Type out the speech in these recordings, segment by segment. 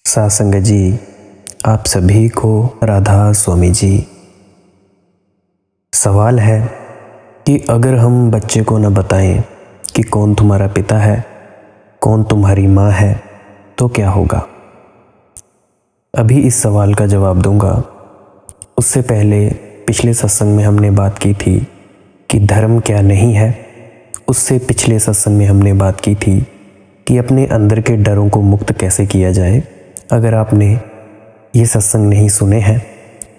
सासंग जी, आप सभी को राधा स्वामी जी। सवाल है कि अगर हम बच्चे को न बताएं कि कौन तुम्हारा पिता है, कौन तुम्हारी माँ है, तो क्या होगा। अभी इस सवाल का जवाब दूंगा। उससे पहले पिछले सत्संग में हमने बात की थी कि धर्म क्या नहीं है। उससे पिछले सत्संग में हमने बात की थी कि अपने अंदर के डरों को मुक्त कैसे किया जाए। अगर आपने ये सत्संग नहीं सुने हैं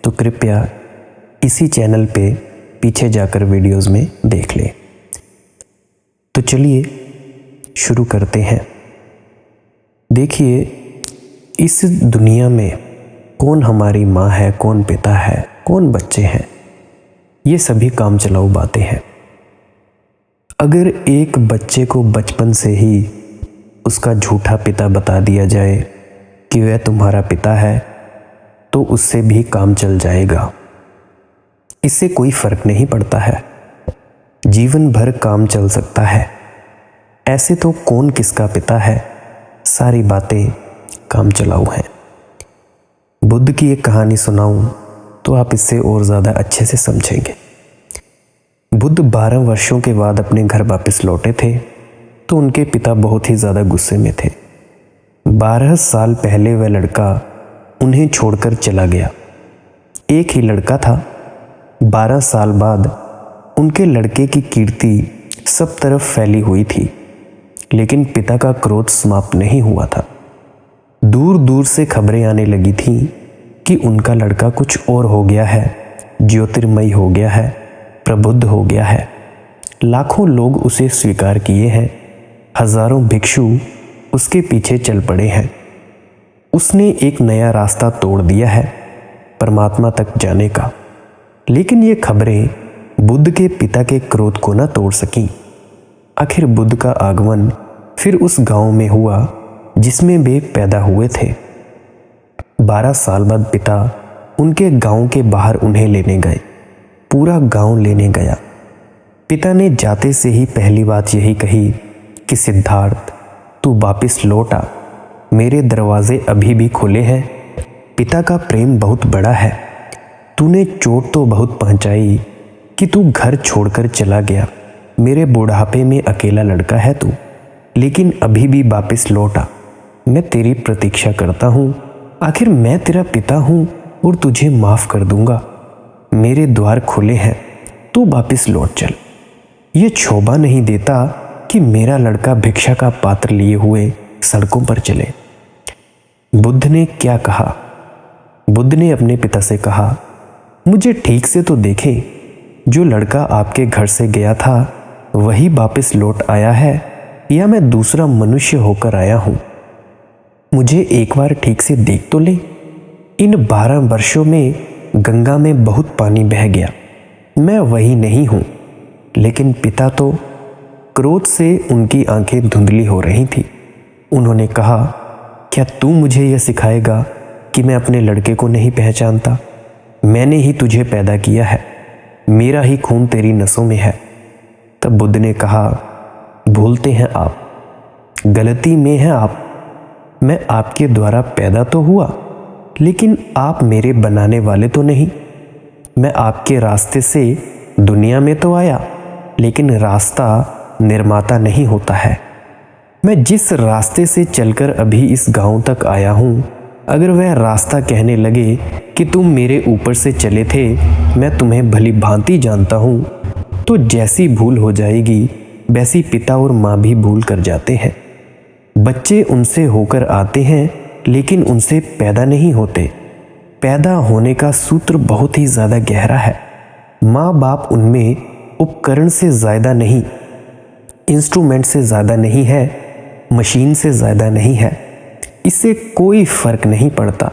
तो कृपया इसी चैनल पे पीछे जाकर वीडियोस में देख लें। तो चलिए शुरू करते हैं। देखिए, इस दुनिया में कौन हमारी माँ है, कौन पिता है, कौन बच्चे हैं, ये सभी काम चलाऊ बातें हैं। अगर एक बच्चे को बचपन से ही उसका झूठा पिता बता दिया जाए कि वह तुम्हारा पिता है, तो उससे भी काम चल जाएगा। इससे कोई फर्क नहीं पड़ता है, जीवन भर काम चल सकता है। ऐसे तो कौन किसका पिता है, सारी बातें काम चलाऊ हैं। बुद्ध की एक कहानी सुनाऊं तो आप इससे और ज़्यादा अच्छे से समझेंगे। बुद्ध 12 वर्षों के बाद अपने घर वापस लौटे थे तो उनके पिता बहुत ही ज़्यादा गुस्से में थे। 12 साल पहले वह लड़का उन्हें छोड़कर चला गया। एक ही लड़का था। 12 साल बाद उनके लड़के की कीर्ति सब तरफ फैली हुई थी, लेकिन पिता का क्रोध समाप्त नहीं हुआ था। दूर दूर से खबरें आने लगी थीं कि उनका लड़का कुछ और हो गया है, ज्योतिर्मयी हो गया है, प्रबुद्ध हो गया है। लाखों लोग उसे स्वीकार किए हैं, हजारों भिक्षु उसके पीछे चल पड़े हैं। उसने एक नया रास्ता तोड़ दिया है परमात्मा तक जाने का। लेकिन ये खबरें बुद्ध के पिता के क्रोध को न तोड़ सकीं। आखिर बुद्ध का आगमन फिर उस गांव में हुआ जिसमें वे पैदा हुए थे। 12 साल बाद पिता उनके गांव के बाहर उन्हें लेने गए। पूरा गांव लेने गया। पिता ने जाते से ही पहली बात यही कही कि सिद्धार्थ, तू वापिस लौट आ, मेरे दरवाजे अभी भी खुले हैं। पिता का प्रेम बहुत बड़ा है। तूने चोट तो बहुत पहुंचाई कि तू घर छोड़कर चला गया। मेरे बुढ़ापे में अकेला लड़का है तू, लेकिन अभी भी वापिस लौट आ। मैं तेरी प्रतीक्षा करता हूँ। आखिर मैं तेरा पिता हूँ और तुझे माफ़ कर दूंगा। मेरे द्वार खुले हैं, तू वापिस लौट चल। ये शोभा नहीं देता कि मेरा लड़का भिक्षा का पात्र लिए हुए सड़कों पर चले। बुद्ध ने क्या कहा? बुद्ध ने अपने पिता से कहा, मुझे ठीक से तो देखें, जो लड़का आपके घर से गया था वही वापस लौट आया है या मैं दूसरा मनुष्य होकर आया हूं? मुझे एक बार ठीक से देख तो ले। इन 12 वर्षों में गंगा में बहुत पानी बह गया। मैं वही नहीं हूं। लेकिन पिता तो क्रोध से उनकी आंखें धुंधली हो रही थी। उन्होंने कहा, क्या तू मुझे यह सिखाएगा कि मैं अपने लड़के को नहीं पहचानता? मैंने ही तुझे पैदा किया है, मेरा ही खून तेरी नसों में है। तब बुद्ध ने कहा, भूलते हैं आप, गलती में है आप। मैं आपके द्वारा पैदा तो हुआ, लेकिन आप मेरे बनाने वाले तो नहीं। मैं आपके रास्ते से दुनिया में तो आया, लेकिन रास्ता निर्माता नहीं होता है। मैं जिस रास्ते से चलकर अभी इस गांव तक आया हूं, अगर वह रास्ता कहने लगे कि तुम मेरे ऊपर से चले थे, मैं तुम्हें भली भांति जानता हूं, तो जैसी भूल हो जाएगी वैसी पिता और माँ भी भूल कर जाते हैं। बच्चे उनसे होकर आते हैं, लेकिन उनसे पैदा नहीं होते। पैदा होने का सूत्र बहुत ही ज़्यादा गहरा है। माँ बाप उनमें उपकरण से ज़्यादा नहीं, इंस्ट्रूमेंट से ज़्यादा नहीं है, मशीन से ज़्यादा नहीं है। इससे कोई फ़र्क नहीं पड़ता।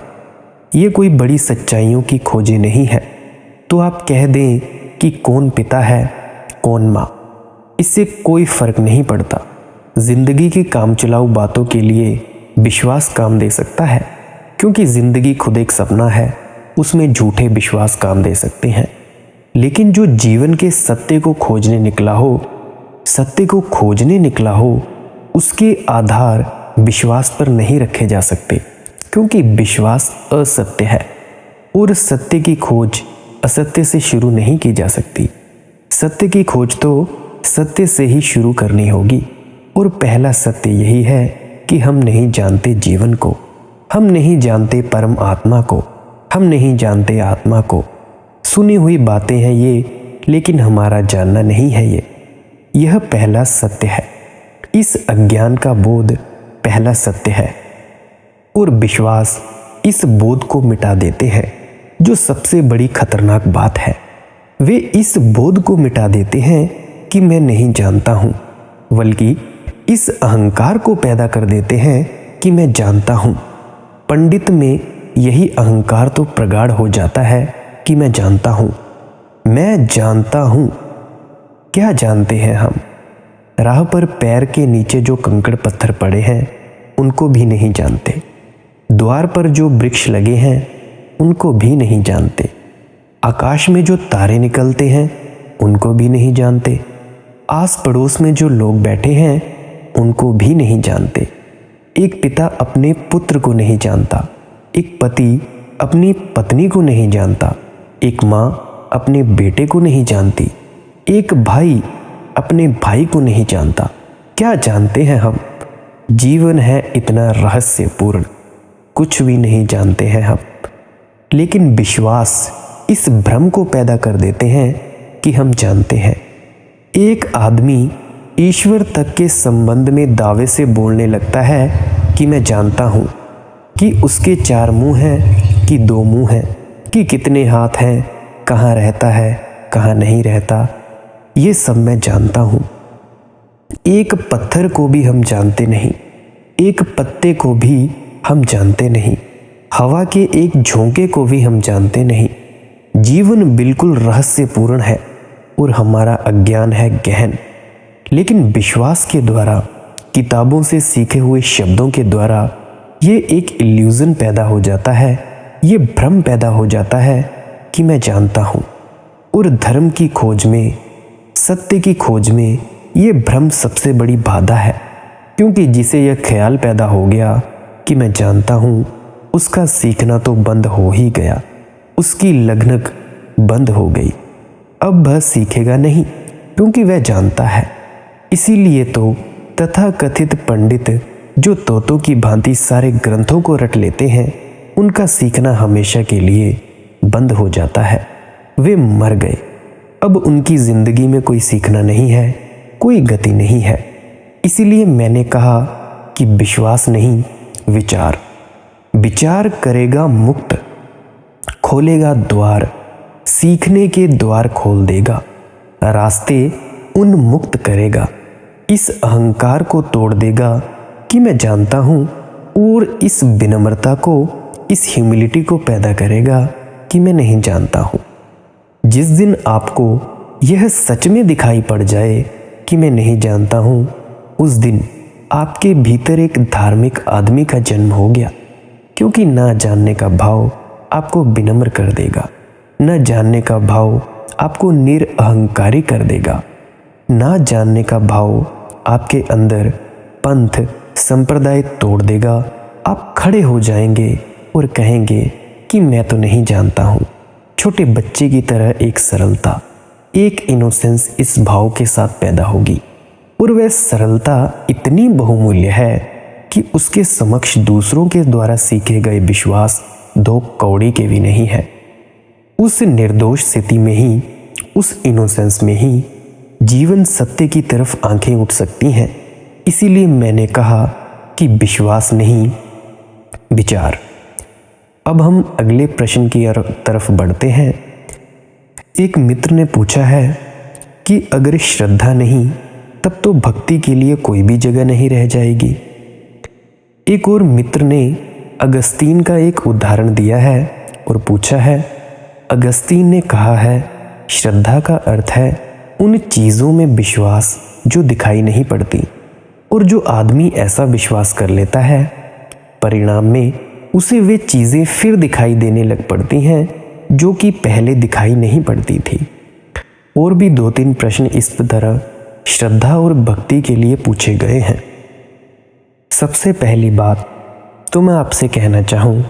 ये कोई बड़ी सच्चाइयों की खोजें नहीं है तो आप कह दें कि कौन पिता है, कौन माँ। इससे कोई फ़र्क नहीं पड़ता। ज़िंदगी की काम चलाऊ बातों के लिए विश्वास काम दे सकता है, क्योंकि ज़िंदगी खुद एक सपना है। उसमें झूठे विश्वास काम दे सकते हैं। लेकिन जो जीवन के सत्य को खोजने निकला हो, सत्य को खोजने निकला हो, उसके आधार विश्वास पर नहीं रखे जा सकते। क्योंकि विश्वास असत्य है और सत्य की खोज असत्य से शुरू नहीं की जा सकती। सत्य की खोज तो सत्य से ही शुरू करनी होगी और पहला सत्य यही है कि हम नहीं जानते जीवन को, हम नहीं जानते परम आत्मा को, हम नहीं जानते आत्मा को। सुनी हुई बातें हैं ये, लेकिन हमारा जानना नहीं है ये। यह पहला सत्य है। इस अज्ञान का बोध पहला सत्य है और विश्वास इस बोध को मिटा देते हैं, जो सबसे बड़ी खतरनाक बात है। वे इस बोध को मिटा देते हैं कि मैं नहीं जानता हूँ, बल्कि इस अहंकार को पैदा कर देते हैं कि मैं जानता हूँ। पंडित में यही अहंकार तो प्रगाढ़ हो जाता है कि मैं जानता हूँ, मैं जानता हूँ। क्या जानते हैं हम? राह पर पैर के नीचे जो कंकड़ पत्थर पड़े हैं उनको भी नहीं जानते। द्वार पर जो वृक्ष लगे हैं उनको भी नहीं जानते। आकाश में जो तारे निकलते हैं उनको भी नहीं जानते। आस पड़ोस में जो लोग बैठे हैं उनको भी नहीं जानते। एक पिता अपने पुत्र को नहीं जानता, एक पति अपनी पत्नी को नहीं जानता, एक माँ अपने बेटे को नहीं जानती, एक भाई अपने भाई को नहीं जानता। क्या जानते हैं हम? जीवन है इतना रहस्यपूर्ण, कुछ भी नहीं जानते हैं हम। लेकिन विश्वास इस भ्रम को पैदा कर देते हैं कि हम जानते हैं। एक आदमी ईश्वर तक के संबंध में दावे से बोलने लगता है कि मैं जानता हूँ, कि उसके 4 मुंह हैं कि 2 मुंह हैं, कि कितने हाथ हैं, कहाँ रहता है, कहाँ नहीं रहता, ये सब मैं जानता हूँ। एक पत्थर को भी हम जानते नहीं, एक पत्ते को भी हम जानते नहीं, हवा के एक झोंके को भी हम जानते नहीं। जीवन बिल्कुल रहस्यपूर्ण है और हमारा अज्ञान है गहन। लेकिन विश्वास के द्वारा, किताबों से सीखे हुए शब्दों के द्वारा ये एक इल्यूजन पैदा हो जाता है, ये भ्रम पैदा हो जाता है कि मैं जानता हूँ। और धर्म की खोज में, सत्य की खोज में ये भ्रम सबसे बड़ी बाधा है, क्योंकि जिसे यह ख्याल पैदा हो गया कि मैं जानता हूँ, उसका सीखना तो बंद हो ही गया, उसकी लगनक बंद हो गई। अब वह सीखेगा नहीं, क्योंकि वह जानता है। इसीलिए तो तथाकथित पंडित जो तोतों की भांति सारे ग्रंथों को रट लेते हैं, उनका सीखना हमेशा के लिए बंद हो जाता है। वे मर गए। अब उनकी जिंदगी में कोई सीखना नहीं है, कोई गति नहीं है। इसीलिए मैंने कहा कि विश्वास नहीं, विचार। विचार करेगा मुक्त, खोलेगा द्वार, सीखने के द्वार खोल देगा, रास्ते उन्मुक्त करेगा, इस अहंकार को तोड़ देगा कि मैं जानता हूँ, और इस विनम्रता को, इस ह्यूमिलिटी को पैदा करेगा कि मैं नहीं जानता हूँ। जिस दिन आपको यह सच में दिखाई पड़ जाए कि मैं नहीं जानता हूँ, उस दिन आपके भीतर एक धार्मिक आदमी का जन्म हो गया, क्योंकि ना जानने का भाव आपको विनम्र कर देगा, न जानने का भाव आपको निरअहंकारी कर देगा, ना जानने का भाव आपके अंदर पंथ संप्रदाय तोड़ देगा। आप खड़े हो जाएंगे और कहेंगे कि मैं तो नहीं जानता हूँ। छोटे बच्चे की तरह एक सरलता, एक इनोसेंस इस भाव के साथ पैदा होगी, और वह सरलता इतनी बहुमूल्य है कि उसके समक्ष दूसरों के द्वारा सीखे गए विश्वास 2 कौड़ी के भी नहीं है। उस निर्दोष स्थिति में ही, उस इनोसेंस में ही जीवन सत्य की तरफ आंखें उठ सकती हैं। इसीलिए मैंने कहा कि विश्वास नहीं, विचार। अब हम अगले प्रश्न की तरफ बढ़ते हैं। एक मित्र ने पूछा है कि अगर श्रद्धा नहीं, तब तो भक्ति के लिए कोई भी जगह नहीं रह जाएगी। एक और मित्र ने अगस्तीन का एक उदाहरण दिया है और पूछा है, अगस्तीन ने कहा है, श्रद्धा का अर्थ है उन चीज़ों में विश्वास जो दिखाई नहीं पड़ती, और जो आदमी ऐसा विश्वास कर लेता है, परिणाम में उसे वे चीज़ें फिर दिखाई देने लग पड़ती हैं जो कि पहले दिखाई नहीं पड़ती थी। और भी 2-3 प्रश्न इस तरह श्रद्धा और भक्ति के लिए पूछे गए हैं। सबसे पहली बात, तो मैं आपसे कहना चाहूँ,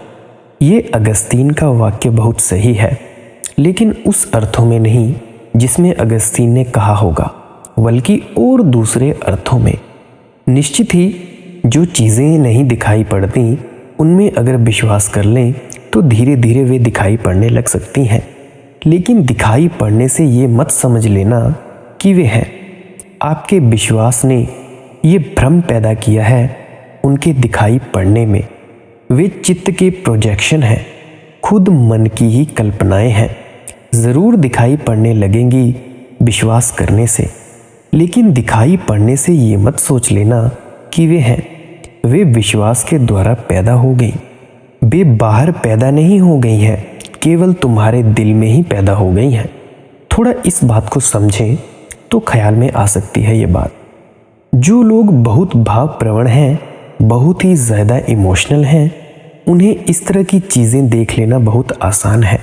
ये अगस्तीन का वाक्य बहुत सही है, लेकिन उस अर्थों में नहीं जिसमें अगस्तीन ने कहा होगा, बल्कि और दूसरे अर्थों में। निश्चित ही जो चीज़ें नहीं दिखाई पड़ती उनमें अगर विश्वास कर लें तो धीरे धीरे वे दिखाई पड़ने लग सकती हैं, लेकिन दिखाई पड़ने से ये मत समझ लेना कि वे हैं। आपके विश्वास ने ये भ्रम पैदा किया है उनके दिखाई पड़ने में। वे चित्त के प्रोजेक्शन हैं, खुद मन की ही कल्पनाएं हैं। ज़रूर दिखाई पड़ने लगेंगी विश्वास करने से, लेकिन दिखाई पड़ने से ये मत सोच लेना कि वे हैं। वे विश्वास के द्वारा पैदा हो गई। वे बाहर पैदा नहीं हो गई हैं, केवल तुम्हारे दिल में ही पैदा हो गई हैं। थोड़ा इस बात को समझें तो ख्याल में आ सकती है ये बात। जो लोग बहुत भाव प्रवण हैं, बहुत ही ज़्यादा इमोशनल हैं, उन्हें इस तरह की चीज़ें देख लेना बहुत आसान है।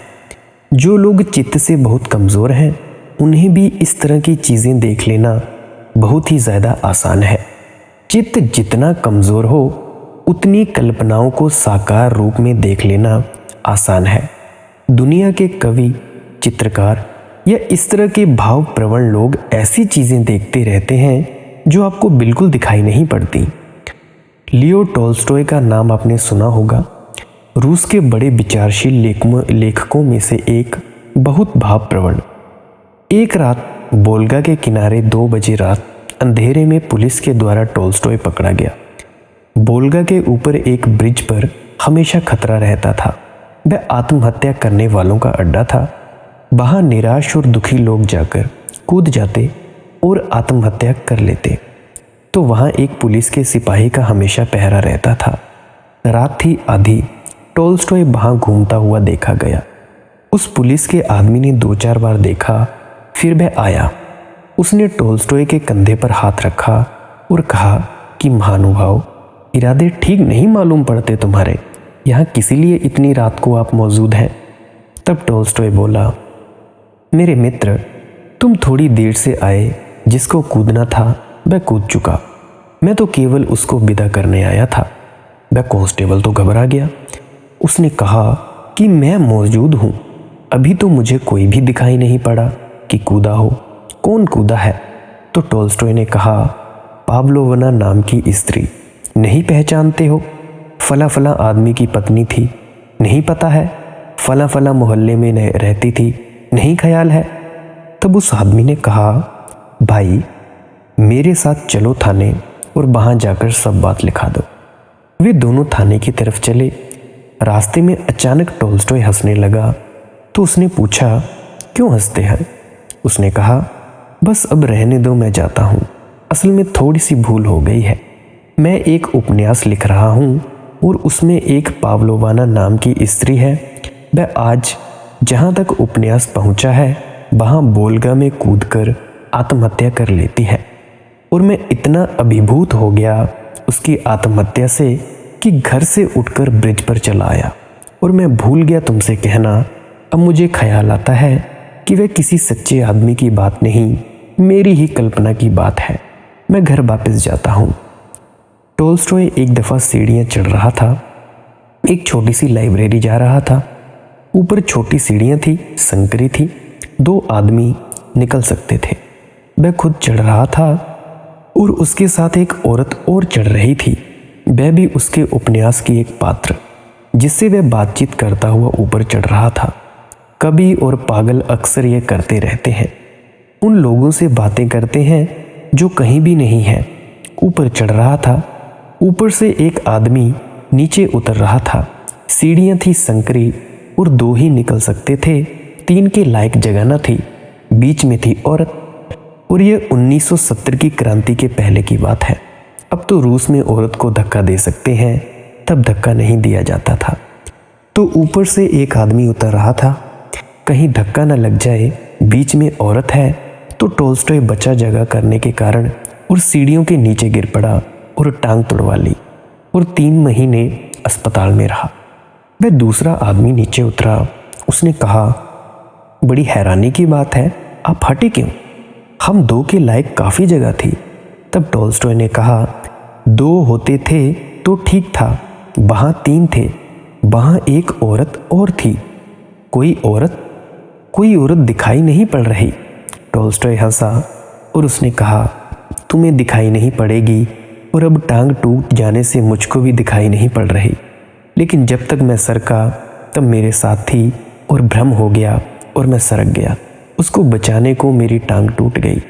जो लोग चित्त से बहुत कमज़ोर हैं, उन्हें भी इस तरह की चीज़ें देख लेना बहुत ही ज़्यादा आसान है। चित्त जितना कमज़ोर हो उतनी कल्पनाओं को साकार रूप में देख लेना आसान है। दुनिया के कवि, चित्रकार या इस तरह के भाव प्रवण लोग ऐसी चीज़ें देखते रहते हैं जो आपको बिल्कुल दिखाई नहीं पड़ती। लियो टॉल्स्टॉय का नाम आपने सुना होगा। रूस के बड़े विचारशील लेखकों में से एक, बहुत भाव प्रवण। एक रात वोल्गा के किनारे 2 बजे रात अंधेरे में पुलिस के द्वारा टॉल्स्टॉय पकड़ा गया। वोल्गा के ऊपर एक ब्रिज पर हमेशा खतरा रहता था। वह आत्महत्या करने वालों का अड्डा था। वहाँ निराश और दुखी लोग जाकर कूद जाते और आत्महत्या कर लेते। तो वहाँ एक पुलिस के सिपाही का हमेशा पहरा रहता था। रात थी आधी। टॉल्स्टॉय वहाँ घूमता हुआ देखा गया। उस पुलिस के आदमी ने 2-4 बार देखा, फिर वह आया। उसने टॉल्स्टॉय के कंधे पर हाथ रखा और कहा कि महानुभाव, इरादे ठीक नहीं मालूम पड़ते तुम्हारे। यहाँ किस लिए इतनी रात को आप मौजूद हैं? तब टॉल्स्टॉय बोला, मेरे मित्र, तुम थोड़ी देर से आए। जिसको कूदना था वह कूद चुका। मैं तो केवल उसको विदा करने आया था। वह कांस्टेबल तो घबरा गया। उसने कहा कि मैं मौजूद हूँ, अभी तो मुझे कोई भी दिखाई नहीं पड़ा कि कूदा हो। कौन कूदा है? तो टॉल्स्टॉय ने कहा, पाव्लोवना नाम की स्त्री। नहीं पहचानते हो? फला फला आदमी की पत्नी थी। नहीं पता है? फला फला मोहल्ले में रहती थी। नहीं ख्याल है? तब उस आदमी ने कहा, भाई मेरे साथ चलो थाने और वहाँ जाकर सब बात लिखा दो। वे दोनों थाने की तरफ चले। रास्ते में अचानक टॉल्स्टॉय हंसने लगा तो उसने पूछा, क्यों हंसते हैं? उसने कहा, बस अब रहने दो, मैं जाता हूँ। असल में थोड़ी सी भूल हो गई है। मैं एक उपन्यास लिख रहा हूँ और उसमें एक पाव्लोवाना नाम की स्त्री है। वह आज जहाँ तक उपन्यास पहुँचा है वहाँ वोल्गा में कूदकर आत्महत्या कर लेती है। और मैं इतना अभिभूत हो गया उसकी आत्महत्या से कि घर से उठकर ब्रिज पर चला आया और मैं भूल गया तुमसे कहना। अब मुझे ख्याल आता है कि वह किसी सच्चे आदमी की बात नहीं, मेरी ही कल्पना की बात है। मैं घर वापस जाता हूँ। टॉल्स्टॉय एक दफ़ा सीढ़ियाँ चढ़ रहा था। एक छोटी सी लाइब्रेरी जा रहा था। ऊपर छोटी सीढ़ियाँ थी, संकरी थी। 2 आदमी निकल सकते थे। वह खुद चढ़ रहा था और उसके साथ एक औरत और चढ़ रही थी। वह भी उसके उपन्यास की एक पात्र, जिससे वह बातचीत करता हुआ ऊपर चढ़ रहा था। कवि और पागल अक्सर ये करते रहते हैं। उन लोगों से बातें करते हैं जो कहीं भी नहीं है। ऊपर चढ़ रहा था। ऊपर से एक आदमी नीचे उतर रहा था। सीढ़ियाँ थी संकरी और 2 ही निकल सकते थे। 3 के लायक जगह न थी। बीच में थी औरत। और यह 1970 की क्रांति के पहले की बात है। अब तो रूस में औरत को धक्का दे सकते हैं, तब धक्का नहीं दिया जाता था। तो ऊपर से एक आदमी उतर रहा था, कहीं धक्का न लग जाए। बीच में औरत है तो टॉल्स्टॉय बचा जगह करने के कारण और सीढ़ियों के नीचे गिर पड़ा और टांग तुड़वा ली और 3 महीने अस्पताल में रहा। वह दूसरा आदमी नीचे उतरा। उसने कहा, बड़ी हैरानी की बात है, आप हटे क्यों? हम 2 के लायक काफ़ी जगह थी। तब टॉल्स्टॉय ने कहा, 2 होते थे तो ठीक था, वहाँ 3 थे, वहाँ एक औरत और थी। कोई औरत दिखाई नहीं पड़ रही। टॉल्स्टॉय हंसा और उसने कहा, तुम्हें दिखाई नहीं पड़ेगी और अब टांग टूट जाने से मुझको भी दिखाई नहीं पड़ रही, लेकिन जब तक मैं सरका तब मेरे साथ थी और भ्रम हो गया और मैं सरक गया। उसको बचाने को मेरी टांग टूट गई।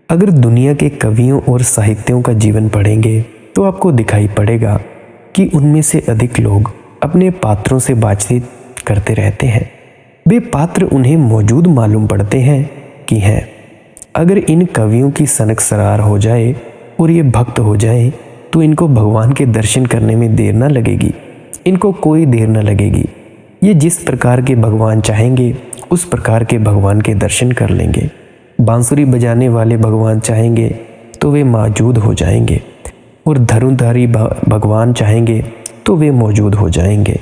अगर दुनिया के कवियों और साहित्यों का जीवन पढ़ेंगे तो आपको दिखाई पड़ेगा कि उनमें से अधिक लोग अपने पात्रों से बातचीत करते रहते हैं। वे पात्र उन्हें मौजूद मालूम पड़ते हैं कि हैं। अगर इन कवियों की सनकसरार हो जाए और ये भक्त हो जाए तो इनको भगवान के दर्शन करने में देर न लगेगी। इनको कोई देर न लगेगी। ये जिस प्रकार के भगवान चाहेंगे उस प्रकार के भगवान के दर्शन कर लेंगे। बांसुरी बजाने वाले भगवान चाहेंगे तो वे मौजूद हो जाएंगे, और धनुधारी भगवान चाहेंगे तो वे मौजूद हो जाएंगे,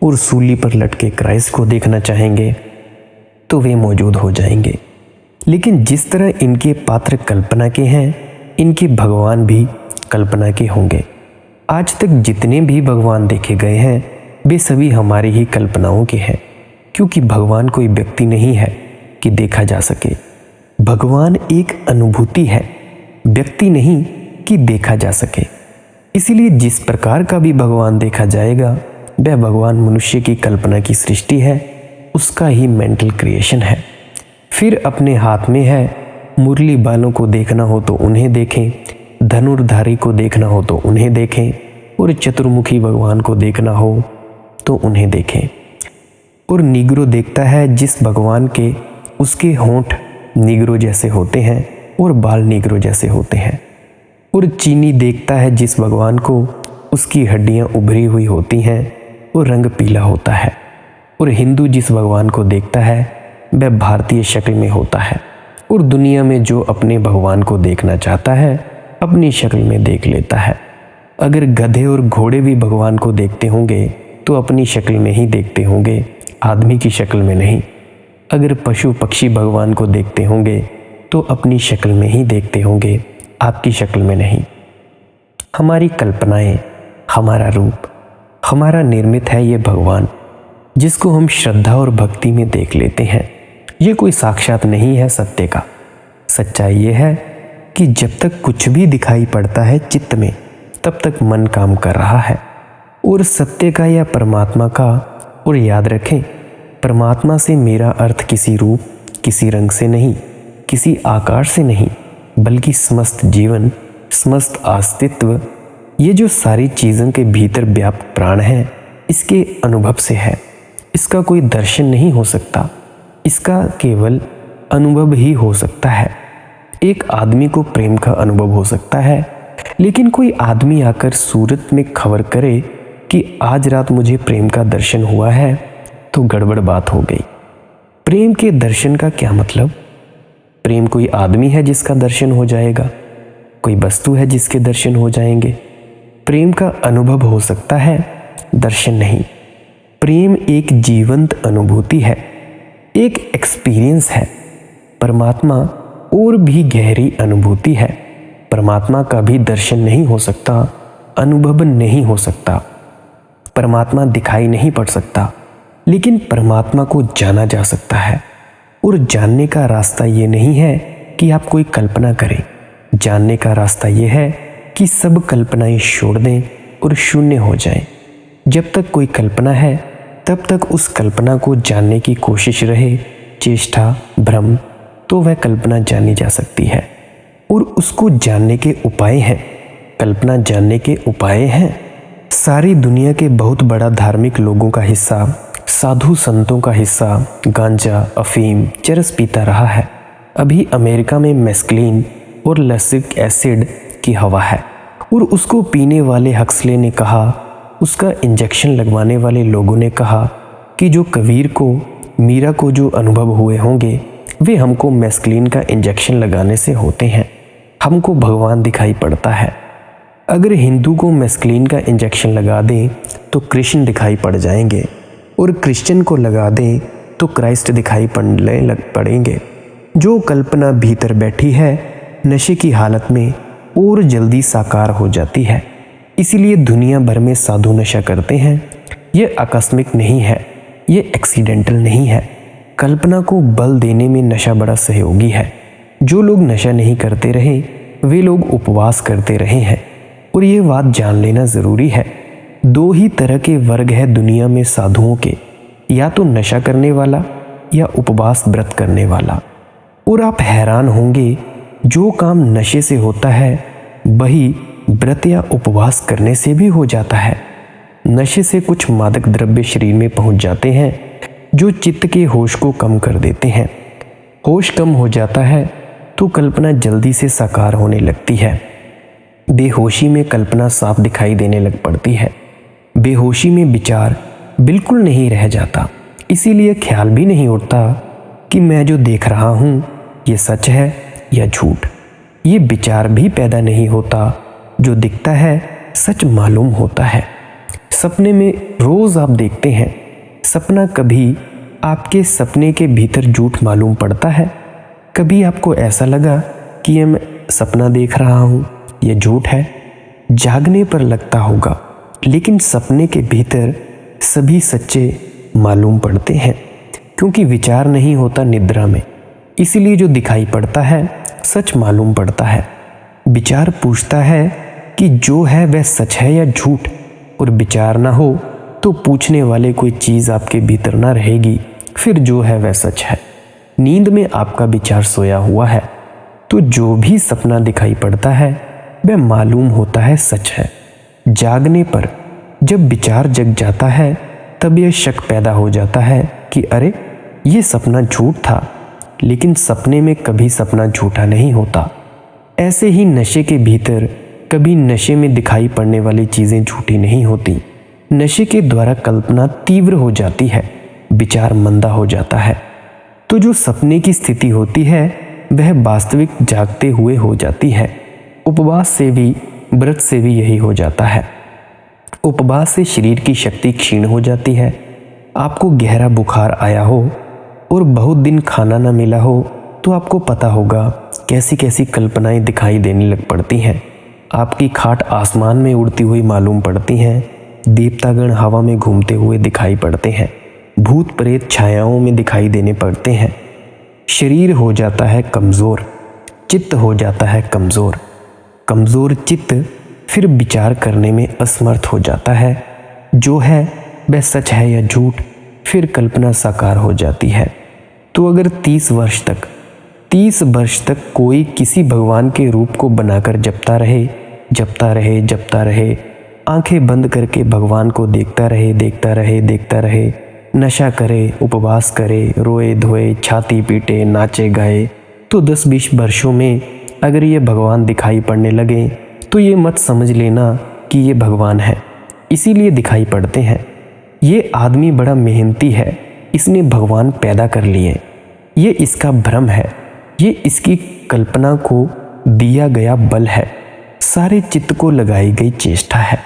और सूली पर लटके क्राइस्ट को देखना चाहेंगे तो वे मौजूद हो जाएंगे। लेकिन जिस तरह इनके पात्र कल्पना के हैं, इनके भगवान भी कल्पना के होंगे। आज तक जितने भी भगवान देखे गए हैं वे सभी हमारी ही कल्पनाओं के हैं, क्योंकि भगवान कोई व्यक्ति नहीं है कि देखा जा सके। भगवान एक अनुभूति है, व्यक्ति नहीं कि देखा जा सके। इसीलिए जिस प्रकार का भी भगवान देखा जाएगा वह भगवान मनुष्य की कल्पना की सृष्टि है, उसका ही मेंटल क्रिएशन है। फिर अपने हाथ में है। मुरली बालों को देखना हो तो उन्हें देखें, धनुर्धारी को देखना हो तो उन्हें देखें, और चतुर्मुखी भगवान को देखना हो तो उन्हें देखें। और नीग्रो देखता है जिस भगवान के उसके होंठ नीग्रो जैसे होते हैं और बाल नीग्रो जैसे होते हैं। और चीनी देखता है जिस भगवान को उसकी हड्डियां उभरी हुई होती हैं और रंग पीला होता है। और हिंदू जिस भगवान को देखता है वह भारतीय शक्ल में होता है। और दुनिया में जो अपने भगवान को देखना चाहता है अपनी शक्ल में देख लेता है। अगर गधे और घोड़े भी भगवान को देखते होंगे तो अपनी शक्ल में ही देखते होंगे, आदमी की शक्ल में नहीं। अगर पशु पक्षी भगवान को देखते होंगे तो अपनी शक्ल में ही देखते होंगे, आपकी शक्ल में नहीं। हमारी कल्पनाएं, हमारा रूप, हमारा निर्मित है ये भगवान, जिसको हम श्रद्धा और भक्ति में देख लेते हैं। ये कोई साक्षात नहीं है सत्य का। सच्चाई ये है कि जब तक कुछ भी दिखाई पड़ता है चित्त में तब तक मन काम कर रहा है। और सत्य का या परमात्मा का, और याद रखें परमात्मा से मेरा अर्थ किसी रूप, किसी रंग से नहीं, किसी आकार से नहीं, बल्कि समस्त जीवन, समस्त अस्तित्व, ये जो सारी चीज़ों के भीतर व्याप्त प्राण है, इसके अनुभव से है। इसका कोई दर्शन नहीं हो सकता, इसका केवल अनुभव ही हो सकता है। एक आदमी को प्रेम का अनुभव हो सकता है, लेकिन कोई आदमी आकर सूरत में खबर करे कि आज रात मुझे प्रेम का दर्शन हुआ है तो गड़बड़ बात हो गई। प्रेम के दर्शन का क्या मतलब? प्रेम कोई आदमी है जिसका दर्शन हो जाएगा, कोई वस्तु है जिसके दर्शन हो जाएंगे। प्रेम का अनुभव हो सकता है, दर्शन नहीं। प्रेम एक जीवंत अनुभूति है, एक एक्सपीरियंस है। परमात्मा और भी गहरी अनुभूति है। परमात्मा का भी दर्शन नहीं हो सकता, अनुभव नहीं हो सकता। परमात्मा दिखाई नहीं पड़ सकता, लेकिन परमात्मा को जाना जा सकता है। और जानने का रास्ता ये नहीं है कि आप कोई कल्पना करें। जानने का रास्ता ये है कि सब कल्पनाएं छोड़ दें और शून्य हो जाएं। जब तक कोई कल्पना है तब तक उस कल्पना को जानने की कोशिश रहे, चेष्टा, भ्रम, तो वह कल्पना जानी जा सकती है। और उसको जानने के उपाय हैं, कल्पना जानने के उपाय हैं। सारी दुनिया के बहुत बड़ा धार्मिक लोगों का हिस्सा, साधु संतों का हिस्सा गांजा, अफीम, चरस पीता रहा है। अभी अमेरिका में मेस्कलीन और लैक्टिक एसिड की हवा है, और उसको पीने वाले हक्सले ने कहा, उसका इंजेक्शन लगवाने वाले लोगों ने कहा कि जो कबीर को, मीरा को जो अनुभव हुए होंगे वे हमको मेस्कलीन का इंजेक्शन लगाने से होते हैं। हमको भगवान दिखाई पड़ता है। अगर हिंदू को मेस्कलीन का इंजेक्शन लगा दें तो कृष्ण दिखाई पड़ जाएंगे, और क्रिश्चियन को लगा दें तो क्राइस्ट दिखाई पड़ने लग पड़ेंगे। जो कल्पना भीतर बैठी है नशे की हालत में और जल्दी साकार हो जाती है। इसीलिए दुनिया भर में साधु नशा करते हैं। ये आकस्मिक नहीं है, ये एक्सीडेंटल नहीं है। कल्पना को बल देने में नशा बड़ा सहयोगी है। जो लोग नशा नहीं करते रहे वे लोग उपवास करते रहे हैं। और ये बात जान लेना ज़रूरी है, दो ही तरह के वर्ग है दुनिया में साधुओं के, या तो नशा करने वाला या उपवास व्रत करने वाला। और आप हैरान होंगे, जो काम नशे से होता है वही व्रत या उपवास करने से भी हो जाता है। नशे से कुछ मादक द्रव्य शरीर में पहुंच जाते हैं जो चित्त के होश को कम कर देते हैं। होश कम हो जाता है तो कल्पना जल्दी से साकार होने लगती है। बेहोशी में कल्पना साफ दिखाई देने लग पड़ती है। बेहोशी में विचार बिल्कुल नहीं रह जाता, इसीलिए ख्याल भी नहीं उठता कि मैं जो देख रहा हूँ ये सच है या झूठ। ये विचार भी पैदा नहीं होता, जो दिखता है सच मालूम होता है। सपने में रोज़ आप देखते हैं, सपना कभी आपके सपने के भीतर झूठ मालूम पड़ता है। कभी आपको ऐसा लगा कि ये मैं सपना देख रहा हूँ, ये झूठ है। जागने पर लगता होगा, लेकिन सपने के भीतर सभी सच्चे मालूम पड़ते हैं, क्योंकि विचार नहीं होता निद्रा में। इसलिए जो दिखाई पड़ता है सच मालूम पड़ता है। विचार पूछता है कि जो है वह सच है या झूठ, और विचार ना हो तो पूछने वाले कोई चीज़ आपके भीतर ना रहेगी, फिर जो है वह सच है। नींद में आपका विचार सोया हुआ है, तो जो भी सपना दिखाई पड़ता है वह मालूम होता है सच है। जागने पर जब विचार जग जाता है तब यह शक पैदा हो जाता है कि अरे ये सपना झूठ था, लेकिन सपने में कभी सपना झूठा नहीं होता। ऐसे ही नशे के भीतर कभी नशे में दिखाई पड़ने वाली चीज़ें झूठी नहीं होती। नशे के द्वारा कल्पना तीव्र हो जाती है, विचार मंदा हो जाता है। तो जो सपने की स्थिति होती है वह वास्तविक जागते हुए हो जाती है। उपवास से भी व्रत से भी यही हो जाता है। उपवास से शरीर की शक्ति क्षीण हो जाती है। आपको गहरा बुखार आया हो और बहुत दिन खाना न मिला हो तो आपको पता होगा कैसी कैसी कल्पनाएं दिखाई देने लग पड़ती हैं। आपकी खाट आसमान में उड़ती हुई मालूम पड़ती हैं। देवतागण हवा में घूमते हुए दिखाई पड़ते हैं। भूत प्रेत छायाओं में दिखाई देने पड़ते हैं। शरीर हो जाता है कमज़ोर, चित्त हो जाता है कमज़ोर। कमज़ोर चित्त फिर विचार करने में असमर्थ हो जाता है। जो है वह सच है या झूठ, फिर कल्पना साकार हो जाती है। तो अगर 30 वर्ष तक कोई किसी भगवान के रूप को बनाकर जपता रहे, आंखें बंद करके भगवान को देखता रहे, नशा करे, उपवास करे, रोए धोए, छाती पीटे, नाचे गाए, तो 10-20 वर्षों में अगर ये भगवान दिखाई पड़ने लगे तो ये मत समझ लेना कि ये भगवान है, इसीलिए दिखाई पड़ते हैं। ये आदमी बड़ा मेहनती है, इसने भगवान पैदा कर लिए। ये इसका भ्रम है, ये इसकी कल्पना को दिया गया बल है, सारे चित्त को लगाई गई चेष्टा है।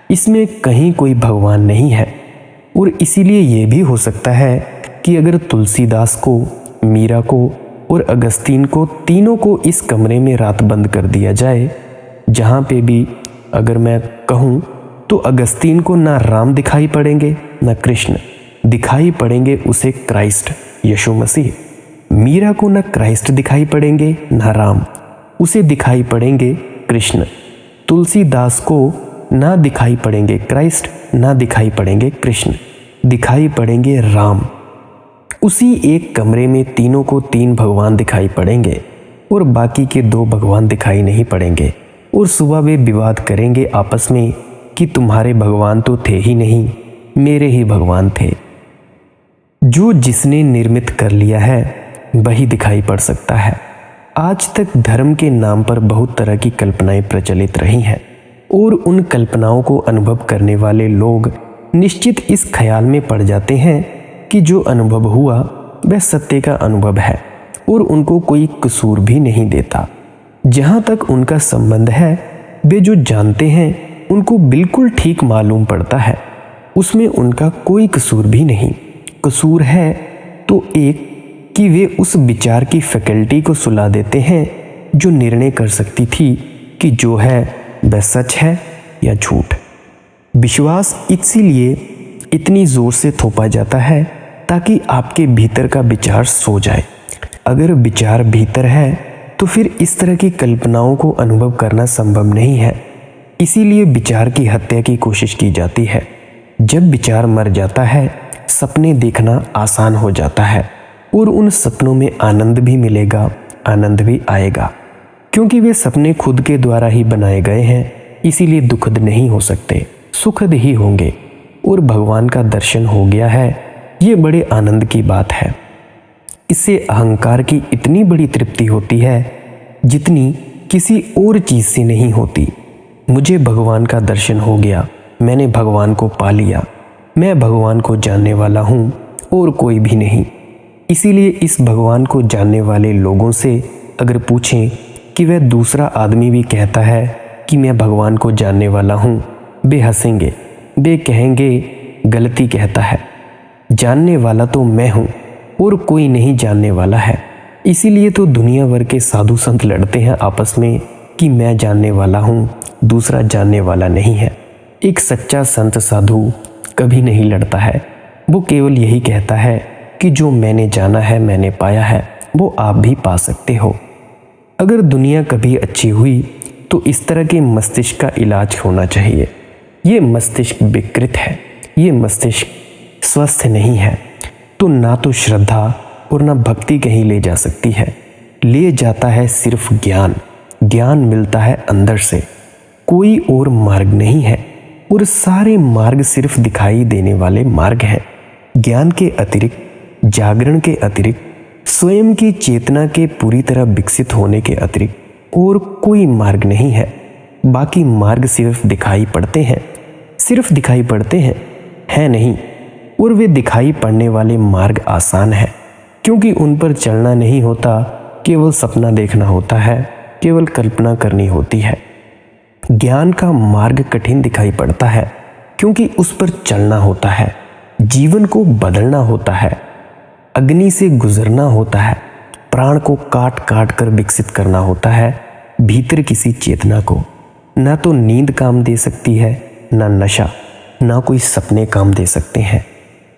इसमें कहीं कोई भगवान नहीं है। और इसीलिए ये भी हो सकता है कि अगर तुलसीदास को, मीरा को और अगस्तीन को, तीनों को इस कमरे में रात बंद कर दिया जाए, जहाँ पे भी अगर मैं कहूँ तो अगस्तीन को ना राम दिखाई पड़ेंगे ना कृष्ण, दिखाई पड़ेंगे उसे क्राइस्ट यीशु मसीह। मीरा को ना क्राइस्ट दिखाई पड़ेंगे ना राम, उसे दिखाई पड़ेंगे कृष्ण। तुलसीदास को ना दिखाई पड़ेंगे क्राइस्ट, ना दिखाई पड़ेंगे कृष्ण, दिखाई पड़ेंगे राम। उसी एक कमरे में तीनों को 3 भगवान दिखाई पड़ेंगे और बाकी के 2 भगवान दिखाई नहीं पड़ेंगे। और सुबह वे विवाद करेंगे आपस में कि तुम्हारे भगवान तो थे ही नहीं, मेरे ही भगवान थे। जो जिसने निर्मित कर लिया है वही दिखाई पड़ सकता है। आज तक धर्म के नाम पर बहुत तरह की कल्पनाएं प्रचलित रही हैं और उन कल्पनाओं को अनुभव करने वाले लोग निश्चित इस ख्याल में पड़ जाते हैं कि जो अनुभव हुआ वह सत्य का अनुभव है और उनको कोई कसूर भी नहीं देता। जहाँ तक उनका संबंध है, वे जो जानते हैं उनको बिल्कुल ठीक मालूम पड़ता है, उसमें उनका कोई कसूर भी नहीं। कसूर है तो एक कि वे उस विचार की फैकल्टी को सुला देते हैं जो निर्णय कर सकती थी कि जो है वह सच है या झूठ। विश्वास इसीलिए इतनी जोर से थोपा जाता है ताकि आपके भीतर का विचार सो जाए। अगर विचार भीतर है तो फिर इस तरह की कल्पनाओं को अनुभव करना संभव नहीं है। इसीलिए विचार की हत्या की कोशिश की जाती है। जब विचार मर जाता है, सपने देखना आसान हो जाता है और उन सपनों में आनंद भी मिलेगा, आनंद भी आएगा, क्योंकि वे सपने खुद के द्वारा ही बनाए गए हैं। इसीलिए दुखद नहीं हो सकते, सुखद ही होंगे। और भगवान का दर्शन हो गया है, ये बड़े आनंद की बात है। इससे अहंकार की इतनी बड़ी तृप्ति होती है जितनी किसी और चीज़ से नहीं होती। मुझे भगवान का दर्शन हो गया, मैंने भगवान को पा लिया, मैं भगवान को जानने वाला हूँ और कोई भी नहीं। इसीलिए इस भगवान को जानने वाले लोगों से अगर पूछें कि वह दूसरा आदमी भी कहता है कि मैं भगवान को जानने वाला हूँ, वे हंसेंगे, वे कहेंगे गलती कहता है, जानने वाला तो मैं हूँ और कोई नहीं जानने वाला है। इसीलिए तो दुनिया भर के साधु संत लड़ते हैं आपस में कि मैं जानने वाला हूँ, दूसरा जानने वाला नहीं है। एक सच्चा संत साधु कभी नहीं लड़ता है, वो केवल यही कहता है कि जो मैंने जाना है, मैंने पाया है, वो आप भी पा सकते हो। अगर दुनिया कभी अच्छी हुई तो इस तरह के मस्तिष्क का इलाज होना चाहिए। ये मस्तिष्क विकृत है, ये मस्तिष्क स्वस्थ नहीं है, तो ना तो श्रद्धा और ना भक्ति कहीं ले जा सकती है। ले जाता है सिर्फ ज्ञान। ज्ञान मिलता है अंदर से, कोई और मार्ग नहीं है। और सारे मार्ग सिर्फ दिखाई देने वाले मार्ग हैं। ज्ञान के अतिरिक्त, जागरण के अतिरिक्त, स्वयं की चेतना के पूरी तरह विकसित होने के अतिरिक्त और कोई मार्ग नहीं है। बाकी मार्ग सिर्फ दिखाई पड़ते हैं, सिर्फ दिखाई पड़ते हैं, है नहीं। और वे दिखाई पड़ने वाले मार्ग आसान है, क्योंकि उन पर चलना नहीं होता, केवल सपना देखना होता है, केवल कल्पना करनी होती है। ज्ञान का मार्ग कठिन दिखाई पड़ता है, क्योंकि उस पर चलना होता है, जीवन को बदलना होता है, अग्नि से गुजरना होता है, प्राण को काट काट कर विकसित करना होता है भीतर किसी चेतना को। ना तो नींद काम दे सकती है, ना नशा, ना कोई सपने काम दे सकते हैं।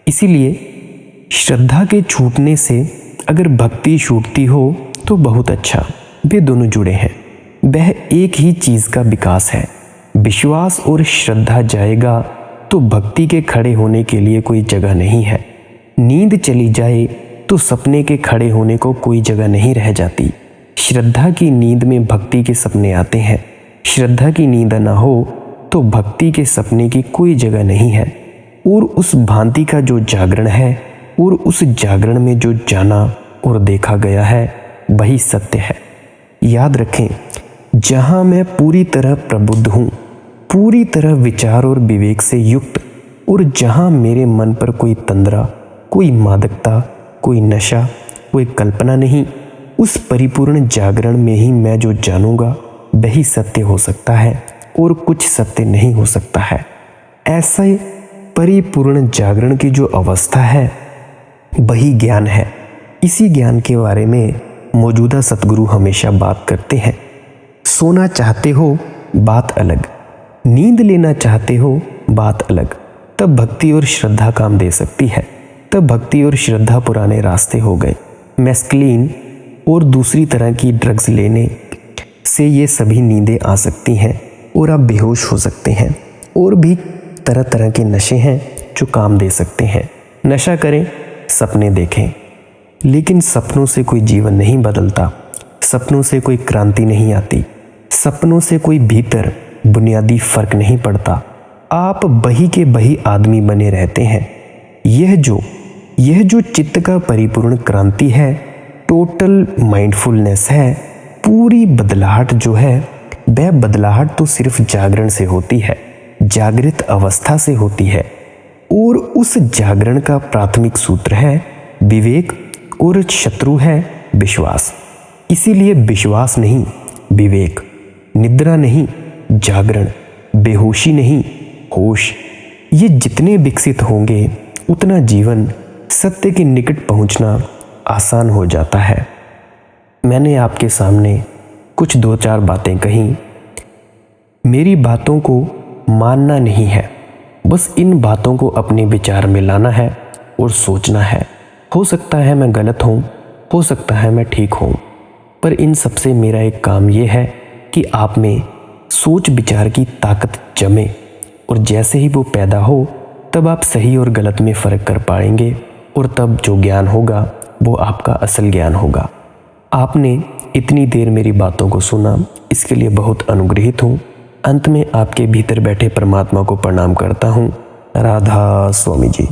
इसीलिए श्रद्धा के छूटने से अगर भक्ति छूटती हो तो बहुत अच्छा, वे दोनों जुड़े हैं। वह एक ही चीज़ का विकास है। विश्वास और श्रद्धा जाएगा तो भक्ति के खड़े होने के लिए कोई जगह नहीं है। नींद चली जाए तो सपने के खड़े होने को कोई जगह नहीं रह जाती। श्रद्धा की नींद में भक्ति के सपने आते हैं। श्रद्धा की नींद ना हो तो भक्ति के सपने की कोई जगह नहीं है। और उस भांति का जो जागरण है और उस जागरण में जो जाना और देखा गया है वही सत्य है। याद रखें, जहाँ मैं पूरी तरह प्रबुद्ध हूँ, पूरी तरह विचार और विवेक से युक्त, और जहाँ मेरे मन पर कोई तंद्रा, कोई मादकता, कोई नशा, कोई कल्पना नहीं, उस परिपूर्ण जागरण में ही मैं जो जानूंगा वही सत्य हो सकता है और कुछ सत्य नहीं हो सकता है। ऐसे परिपूर्ण जागरण की जो अवस्था है वही ज्ञान है। इसी ज्ञान के बारे में मौजूदा सतगुरु हमेशा बात करते हैं। सोना चाहते हो बात अलग, नींद लेना चाहते हो बात अलग। तब भक्ति और श्रद्धा काम दे सकती है। तब भक्ति और श्रद्धा पुराने रास्ते हो गए। मैस्कलीन और दूसरी तरह की ड्रग्स लेने से ये सभी नींदें आ सकती हैं और आप बेहोश हो सकते हैं। और भी तरह तरह के नशे हैं जो काम दे सकते हैं। नशा करें, सपने देखें, लेकिन सपनों से कोई जीवन नहीं बदलता, सपनों से कोई क्रांति नहीं आती, सपनों से कोई भीतर बुनियादी फर्क नहीं पड़ता। आप बही के बही आदमी बने रहते हैं। यह जो चित्त का परिपूर्ण क्रांति है, टोटल माइंडफुलनेस है, पूरी बदलाहट जो है, वह बदलाहट तो सिर्फ जागरण से होती है, जागृत अवस्था से होती है। और उस जागरण का प्राथमिक सूत्र है विवेक और शत्रु है विश्वास। इसीलिए विश्वास नहीं विवेक, निद्रा नहीं जागरण, बेहोशी नहीं होश, ये जितने विकसित होंगे उतना जीवन सत्य के निकट पहुंचना आसान हो जाता है। मैंने आपके सामने कुछ 2-4 बातें कही। मेरी बातों को मानना नहीं है, बस इन बातों को अपने विचार में लाना है और सोचना है। हो सकता है मैं गलत हूँ, हो सकता है मैं ठीक हूँ, पर इन सबसे मेरा एक काम ये है कि आप में सोच विचार की ताकत जमे, और जैसे ही वो पैदा हो तब आप सही और गलत में फ़र्क कर पाएंगे, और तब जो ज्ञान होगा वो आपका असल ज्ञान होगा। आपने इतनी देर मेरी बातों को सुना, इसके लिए बहुत अनुग्रहित हूँ। अंत में आपके भीतर बैठे परमात्मा को प्रणाम करता हूँ। राधा स्वामी जी।